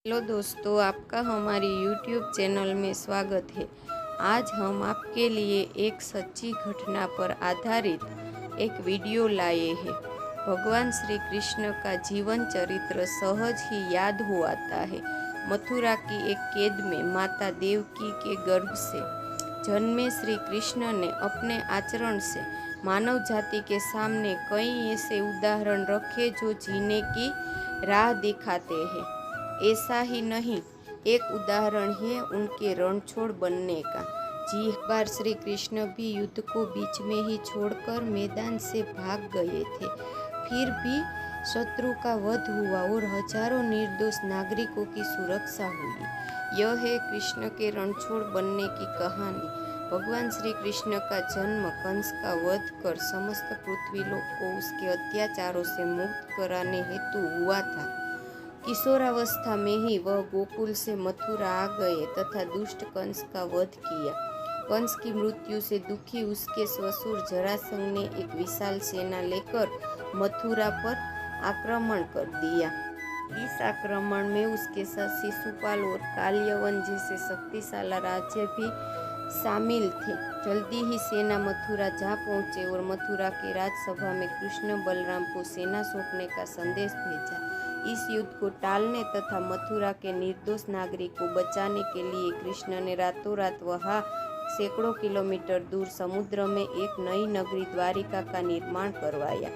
Hello दोस्तों, आपका हमारी YouTube चैनल में स्वागत है। आज हम आपके लिए एक सच्ची घटना पर आधारित एक वीडियो लाए हैं। भगवान श्री कृष्ण का जीवन चरित्र सहज ही याद हो आता है। मथुरा की एक कैद में माता देवकी के गर्भ से जन्मे श्री कृष्ण ने अपने आचरण से मानव जाति के सामने कई ऐसे उदाहरण रखे जो जीने की राह दिखाते हैं। ऐसा ही नहीं, एक उदाहरण है उनके रणछोड़ बनने का। जी बार श्री कृष्ण भी युद्ध को बीच में ही छोड़कर मैदान से भाग गए थे, फिर भी शत्रु का वध हुआ और हजारों निर्दोष नागरिकों की सुरक्षा हुई। यह है कृष्ण के रणछोड़ बनने की कहानी। भगवान श्री कृष्ण का जन्म कंस का वध कर समस्त पृथ्वी लोक को उसके अत्याचारों से मुक्त कराने हेतु हुआ था। किशोरावस्था में ही वह गोकुल से मथुरा आ गए तथा दुष्ट कंस का वध किया। कंस की मृत्यु से दुखी उसके ससुर जरासंध ने एक विशाल सेना लेकर मथुरा पर आक्रमण कर दिया। इस आक्रमण में उसके साथ शिशुपाल और काल्यवन जैसे शक्तिशाली राज्य भी शामिल थे। जल्दी ही सेना मथुरा जा पहुंचे और मथुरा की राजसभा में कृष्ण बलराम को सेना सौंपने का संदेश भेजा। इस युद्ध को टालने तथा मथुरा के निर्दोष नागरिक को बचाने के लिए कृष्ण ने रातों रात वहां सैकड़ों किलोमीटर दूर समुद्र में एक नई नगरी द्वारिका का निर्माण करवाया।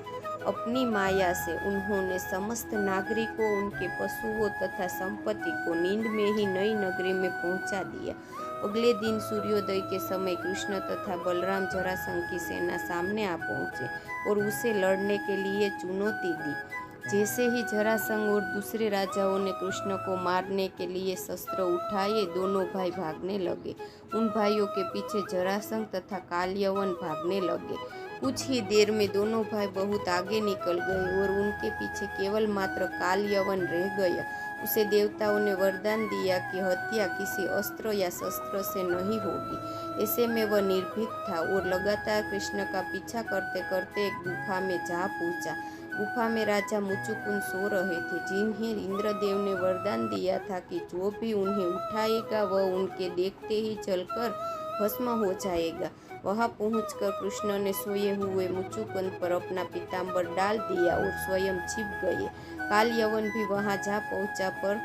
अपनी माया से उन्होंने समस्त नागरिकों, उनके पशुओं तथा संपत्ति को नींद में ही नई नगरी में पहुंचा दिया। अगले दिन सूर्योदय के समय कृष्ण तथा बलराम जरासंध की सेना सामने आ पहुंचे और उसे लड़ने के लिए चुनौती दी। जैसे ही जरासंध और दूसरे राजाओं ने कृष्ण को मारने के लिए शस्त्र उठाए, दोनों भाई भागने लगे। उन भाइयों के पीछे जरासंध तथा काल्यवन भागने लगे। कुछ ही देर में दोनों भाई बहुत आगे निकल गए और उनके पीछे केवल मात्र काल्यवन रह गया। उसे देवताओं ने वरदान दिया कि हत्या किसी अस्त्र या शस्त्र से नहीं होगी। ऐसे में वह निर्भीक था और लगातार कृष्ण का पीछा करते करते एक गुफा में जा पहुंचा। गुफा में राजा मुचुकुंद सो रहे थे, जिन्हें इंद्रदेव ने वरदान दिया था कि जो भी उन्हें उठाएगा वह उनके देखते ही जलकर भस्म हो जाएगा। वहां पहुंचकर कृष्ण ने सोए हुए मुचुकुंद पर अपना पीताम्बर डाल दिया और स्वयं छिप गए। काल्यवन भी वहां जा पहुंचा, पर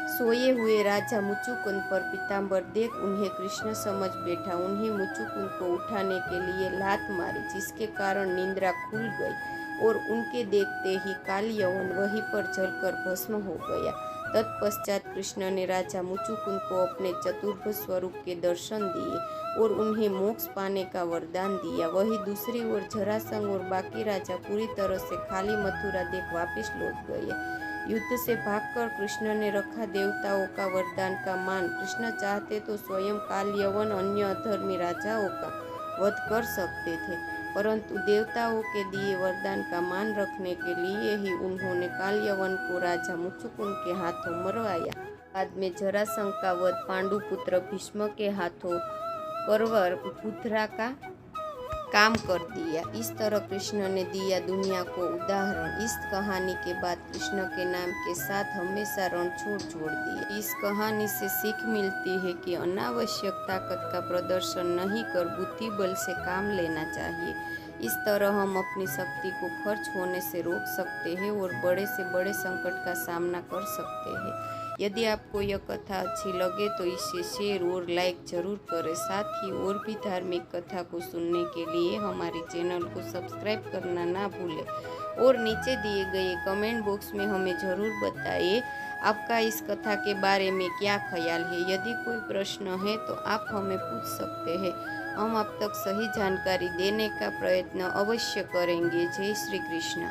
सोए हुए राजा मुचुकुंद पर पीताम्बर देख उन्हें कृष्ण समझ बैठा। उन्हें मुचुकुंद को उठाने के लिए लात मारी, जिसके कारण निंद्रा खुल गई और उनके देखते ही काल्यवन वहीं पर जलकर भस्म हो गया। तत्पश्चात कृष्ण ने राजा मुचुकुंद को अपने चतुर्भुज स्वरूप के दर्शन दिए और उन्हें मोक्ष पाने का वरदान दिया। वहीं दूसरी ओर जरासंध और बाकी राजा पूरी तरह से खाली मथुरा देख वापस लौट गए। युद्ध से भागकर कृष्ण ने रखा देवताओं का वरदान का मान। कृष्ण चाहते तो स्वयं काल्यवन अन्य अधर्मी राजाओं का वध कर सकते थे, परंतु देवताओं के दिए वरदान का मान रखने के लिए ही उन्होंने काल्यवन को राजा मुचुकुंद के हाथों मरवाया। बाद में जरासंध का वध पांडुपुत्र भीष्म के हाथों करवर पुत्रा का काम कर दिया। इस तरह कृष्ण ने दिया दुनिया को उदाहरण। इस कहानी के बाद कृष्ण के नाम के साथ हमेशा रणछोड़ छोड़ दिए। इस कहानी से सीख मिलती है कि अनावश्यक ताकत का प्रदर्शन नहीं कर बुद्धि बल से काम लेना चाहिए। इस तरह हम अपनी शक्ति को खर्च होने से रोक सकते हैं और बड़े से बड़े संकट का सामना कर सकते हैं। यदि आपको यह कथा अच्छी लगे तो इसे शेयर और लाइक जरूर करें। साथ ही और भी धार्मिक कथा को सुनने के लिए हमारे चैनल को सब्सक्राइब करना ना भूलें और नीचे दिए गए कमेंट बॉक्स में हमें ज़रूर बताइए आपका इस कथा के बारे में क्या ख्याल है। यदि कोई प्रश्न है तो आप हमें पूछ सकते हैं, हम आप तक सही जानकारी देने का प्रयत्न अवश्य करेंगे। जय श्री कृष्ण।